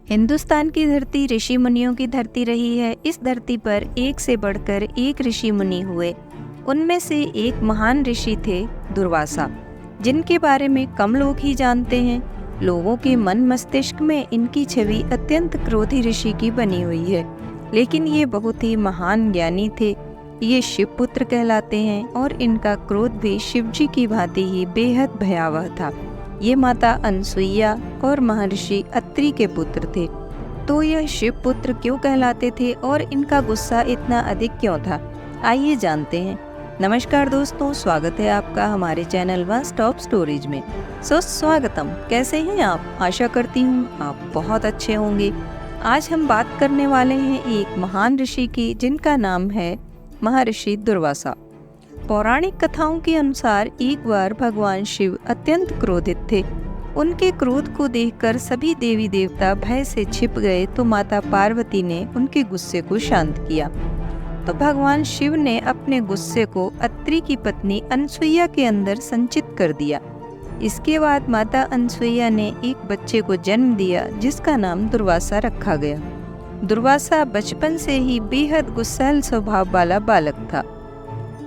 हिंदुस्तान की धरती ऋषि मुनियों की धरती रही है। इस धरती पर एक से बढ़कर एक ऋषि मुनि हुए। उनमें से एक महान ऋषि थे दुर्वासा, जिनके बारे में कम लोग ही जानते हैं। लोगों के मन मस्तिष्क में इनकी छवि अत्यंत क्रोधी ऋषि की बनी हुई है, लेकिन ये बहुत ही महान ज्ञानी थे। ये शिव पुत्र कहलाते हैं और इनका क्रोध भी शिव जी की भांति ही बेहद भयावह था। ये माता अनसुईया और महर्षि अत्रि के पुत्र थे। तो यह शिव पुत्र क्यों कहलाते थे और इनका गुस्सा इतना अधिक क्यों था, आइए जानते हैं। नमस्कार दोस्तों, स्वागत है आपका हमारे चैनल वन स्टॉप स्टोरीज में। स्वागतम। कैसे हैं आप? आशा करती हूँ आप बहुत अच्छे होंगे। आज हम बात करने वाले हैं एक महान ऋषि की, जिनका नाम है महर्षि दुर्वासा। पौराणिक कथाओं के अनुसार एक बार भगवान शिव अत्यंत क्रोधित थे। उनके क्रोध को देखकर सभी देवी देवता भय से छिप गए, तो माता पार्वती ने उनके गुस्से को शांत किया। तो भगवान शिव ने अपने गुस्से को अत्रि की पत्नी अनसुईया के अंदर संचित कर दिया। इसके बाद माता अनसुईया ने एक बच्चे को जन्म दिया, जिसका नाम दुर्वासा रखा गया। दुर्वासा बचपन से ही बेहद गुस्सैल स्वभाव वाला बालक था।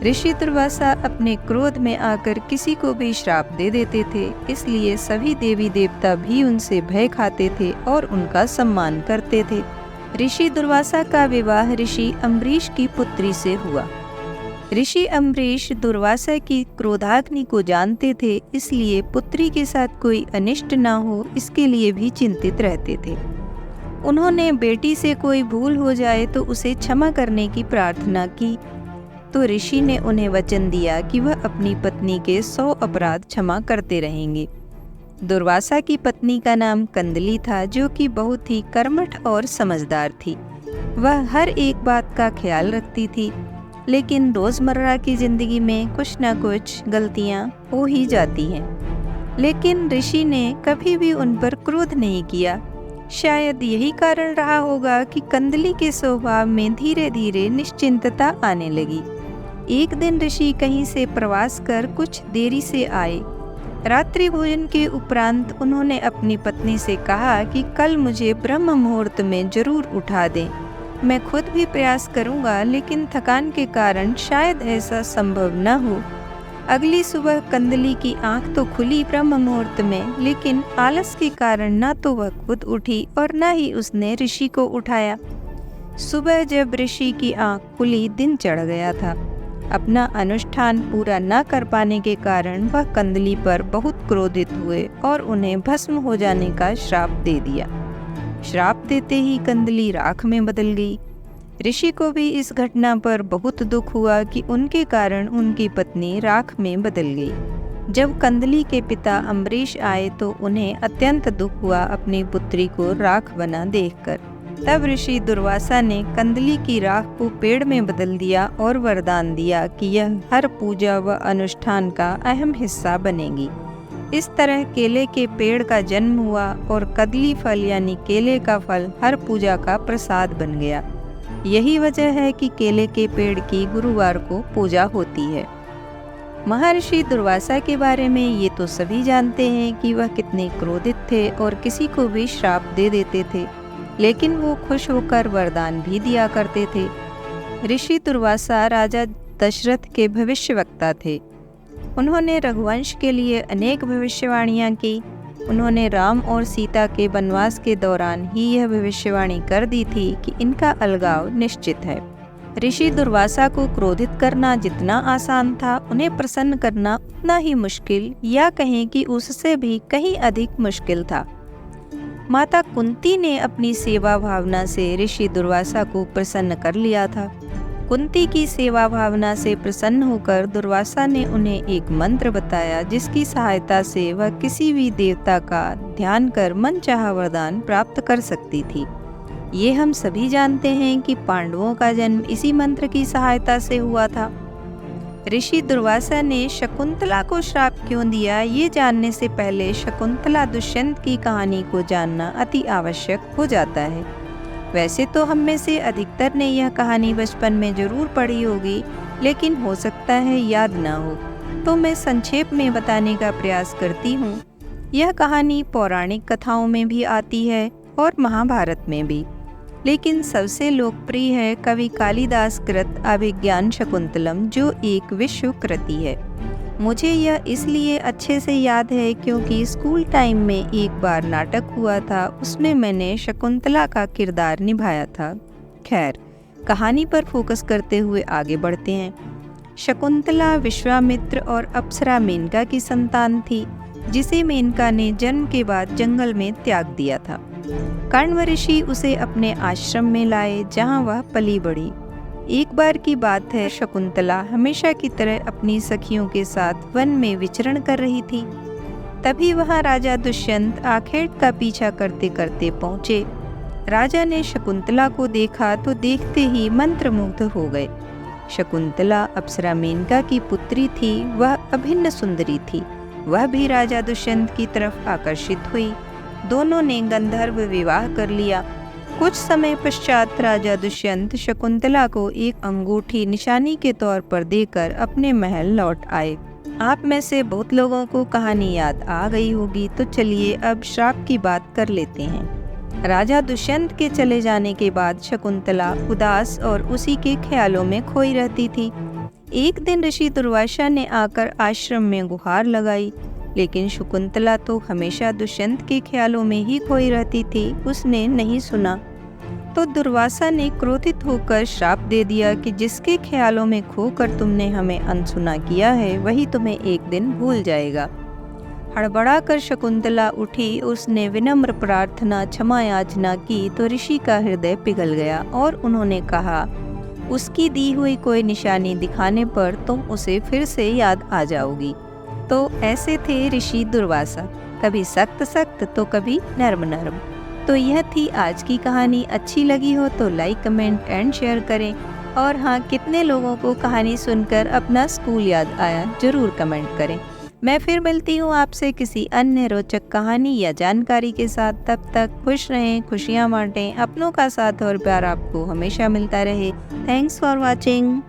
ऋषि दुर्वासा अपने क्रोध में आकर किसी को भी श्राप दे देते थे, इसलिए सभी देवी देवता भी उनसे भय खाते थे और उनका सम्मान करते थे। ऋषि दुर्वासा का विवाह ऋषि अम्बरीश की पुत्री से हुआ। ऋषि अम्बरीश दुर्वासा की क्रोधाग्नि को जानते थे, इसलिए पुत्री के साथ कोई अनिष्ट न हो, इसके लिए भी चिंतित रहते थे। उन्होंने बेटी से कोई भूल हो जाए तो उसे क्षमा करने की प्रार्थना की। तो ऋषि ने उन्हें वचन दिया कि वह अपनी पत्नी के 100 अपराध क्षमा करते रहेंगे। दुर्वासा की पत्नी का नाम कंदली था, जो कि बहुत ही कर्मठ और समझदार थी। वह हर एक बात का ख्याल रखती थी, लेकिन रोजमर्रा की जिंदगी में कुछ न कुछ गलतियां हो ही जाती हैं। लेकिन ऋषि ने कभी भी उन पर क्रोध नहीं किया। शायद यही कारण रहा होगा कि कंदली के स्वभाव में धीरे धीरे निश्चिंतता आने लगी। एक दिन ऋषि कहीं से प्रवास कर कुछ देरी से आए। रात्रि भोजन के उपरांत उन्होंने अपनी पत्नी से कहा कि कल मुझे ब्रह्म मुहूर्त में जरूर उठा दें। मैं खुद भी प्रयास करूंगा, लेकिन थकान के कारण शायद ऐसा संभव न हो। अगली सुबह कंदली की आंख तो खुली ब्रह्म मुहूर्त में, लेकिन आलस के कारण न तो वह खुद उठी और न ही उसने ऋषि को उठाया। सुबह जब ऋषि की आंख खुली, दिन चढ़ गया था। अपना अनुष्ठान पूरा न कर पाने के कारण वह कंदली पर बहुत क्रोधित हुए और उन्हें भस्म हो जाने का श्राप दे दिया। श्राप देते ही कंदली राख में बदल गई। ऋषि को भी इस घटना पर बहुत दुख हुआ कि उनके कारण उनकी पत्नी राख में बदल गई। जब कंदली के पिता अम्बरीश आए तो उन्हें अत्यंत दुख हुआ अपनी पुत्री को राख बना देखकर। तब ऋषि दुर्वासा ने कंदली की राख को पेड़ में बदल दिया और वरदान दिया कि यह हर पूजा व अनुष्ठान का अहम हिस्सा बनेगी। इस तरह केले के पेड़ का जन्म हुआ और कदली फल यानी केले का फल हर पूजा का प्रसाद बन गया। यही वजह है कि केले के पेड़ की गुरुवार को पूजा होती है। महर्षि दुर्वासा के बारे में ये तो सभी जानते हैं कि वह कितने क्रोधित थे और किसी को भी श्राप दे देते थे, लेकिन वो खुश होकर वरदान भी दिया करते थे। ऋषि दुर्वासा राजा दशरथ के भविष्यवक्ता थे। उन्होंने रघुवंश के लिए अनेक भविष्यवाणियां की। उन्होंने राम और सीता के वनवास के दौरान ही यह भविष्यवाणी कर दी थी कि इनका अलगाव निश्चित है। ऋषि दुर्वासा को क्रोधित करना जितना आसान था, उन्हें प्रसन्न करना उतना ही मुश्किल, या कहें कि उससे भी कहीं अधिक मुश्किल था। माता कुंती ने अपनी सेवा भावना से ऋषि दुर्वासा को प्रसन्न कर लिया था। कुंती की सेवा भावना से प्रसन्न होकर दुर्वासा ने उन्हें एक मंत्र बताया, जिसकी सहायता से वह किसी भी देवता का ध्यान कर मनचाहा वरदान प्राप्त कर सकती थी। ये हम सभी जानते हैं कि पांडवों का जन्म इसी मंत्र की सहायता से हुआ था। ऋषि दुर्वासा ने शकुंतला को श्राप क्यों दिया, ये जानने से पहले शकुंतला दुष्यंत की कहानी को जानना अति आवश्यक हो जाता है। वैसे तो हम में से अधिकतर ने यह कहानी बचपन में जरूर पढ़ी होगी, लेकिन हो सकता है याद ना हो, तो मैं संक्षेप में बताने का प्रयास करती हूँ। यह कहानी पौराणिक कथाओं में भी आती है और महाभारत में भी। लेकिन सबसे लोकप्रिय है कवि कालिदास कृत अभिज्ञान शकुंतलम, जो एक विश्व कृति है। मुझे यह इसलिए अच्छे से याद है क्योंकि स्कूल टाइम में एक बार नाटक हुआ था, उसमें मैंने शकुंतला का किरदार निभाया था। खैर, कहानी पर फोकस करते हुए आगे बढ़ते हैं। शकुंतला विश्वामित्र और अप्सरा मेनका की संतान थी, जिसे मेनका ने जन्म के बाद जंगल में त्याग दिया था। कण्व ऋषि उसे अपने आश्रम में लाए, जहां वह पली बढ़ी। एक बार की बात है, शकुंतला हमेशा की तरह अपनी सखियों के साथ वन में विचरण कर रही थी। तभी वहां राजा दुष्यंत आखेट का पीछा करते करते पहुंचे। राजा ने शकुंतला को देखा तो देखते ही मंत्रमुग्ध हो गए। शकुंतला अप्सरा मेनका की पुत्री थी, वह अभिन्न सुंदरी थी। वह भी राजा दुष्यंत की तरफ आकर्षित हुई। दोनों ने गंधर्व विवाह कर लिया। कुछ समय पश्चात राजा दुष्यंत शकुंतला को एक अंगूठी निशानी के तौर पर देकर अपने महल लौट आए। आप में से बहुत लोगों को कहानी याद आ गई होगी, तो चलिए अब श्राप की बात कर लेते हैं। राजा दुष्यंत के चले जाने के बाद शकुंतला उदास और उसी के ख्यालों में खोई रहती थी। एक दिन ऋषि दुर्वासा ने आकर आश्रम में गुहार लगाई, लेकिन शकुंतला तो हमेशा दुष्यंत के ख्यालों में ही खोई रहती थी। उसने नहीं सुना तो दुर्वासा ने क्रोधित होकर श्राप दे दिया कि जिसके ख्यालों में खोकर तुमने हमें अनसुना किया है, वही तुम्हें एक दिन भूल जाएगा। हड़बड़ाकर शकुंतला उठी, उसने विनम्र प्रार्थना क्षमा याचना की तो ऋषि का हृदय पिघल गया और उन्होंने कहा, उसकी दी हुई कोई निशानी दिखाने पर तुम उसे फिर से याद आ जाओगी। तो ऐसे थे ऋषि दुर्वासा, कभी सख्त सख्त तो कभी नर्म नर्म। तो यह थी आज की कहानी। अच्छी लगी हो तो लाइक, कमेंट एंड शेयर करें। और हाँ, कितने लोगों को कहानी सुनकर अपना स्कूल याद आया, जरूर कमेंट करें। मैं फिर मिलती हूँ आपसे किसी अन्य रोचक कहानी या जानकारी के साथ। तब तक खुश रहें, खुशियाँ बांटें, अपनों का साथ और प्यार आपको हमेशा मिलता रहे। Thanks for watching.